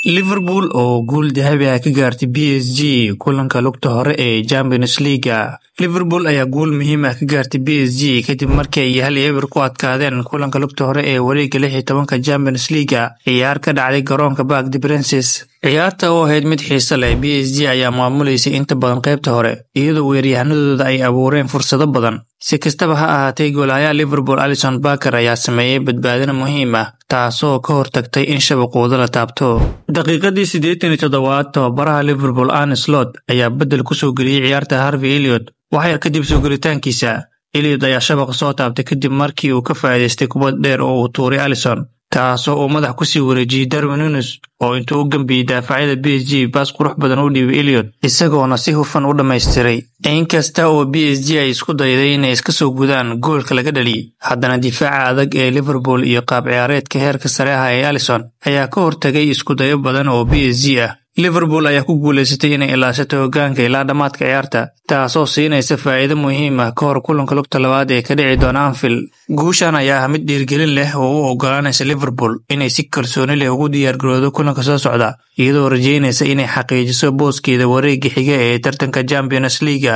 Liverpool oo guul dahabi ah ka gaartay PSG kulanka lugta hore ee Champions League. Liverpool ayaa guul muhiim ah ka gaartay PSG kadib markii ay 1-0 ku adkaadeen kulanka lugta hore ee wareegga 16 Champions League ciyaar ka dhacday garoonka Parc des Princes. ciyaarta oo ahayd mid xiiso leh, PSG ayaa maamuleysay inta badan qaybta hore iyadoo weeraryahanadooda ay abuureen fursado badan. Si kastaba ha ahaatee, goolahayaha Liverpool Alisson Becker ayaa sameeyay badbaadin muhiim ah taasoo ka hortagtay in shabaqooda la taabto. daqiiqadii 87 tababaraha Liverpool Arne Slot ayaa bedel ku soo geliyay ciyaarta Harvey Elliott. wax yar kadib soo gelitaankiisa, Elliott ayaa shabaqa soo taabtay kadib markii uu ka faa'iideystay kubad dheer oo uu tuuray Alisson, taasoo uu madax ku sii wareejiyay Darwin Núñez oo intuu u gambiyay daafacyada PSG baas qurux badan u dhiibay Elliott isagoona si hufan u dhameystiray. inkasta oo PSG ay isku dayday inay iska soo gudaan goolka laga dhaliyay, haddana difaaca adag ee Liverpool iyo qaab ciyaareedka heerka sare ah ee Alisson ayaa ka hortagay isku dayo badan oo PSG ah. Liverpool ayaa ku guuleysatay inay ilaashato hoggaanka ilaa dhamaadka ciyaarta, taasoo siinaysa faa'iido muhiim ah ka hor kulanka lugta labaad ee ka dhici doona Anfield. guushan ayaa ah mid dhiirigelin leh oo u oggolaanaysa Liverpool inay si kalsooni leh ugu diyaargarowdo kulanka soo socda, iyadoo rajeynaysa inay xaqiijiso booskeeda wareegga xiga ee tartanka Champions League.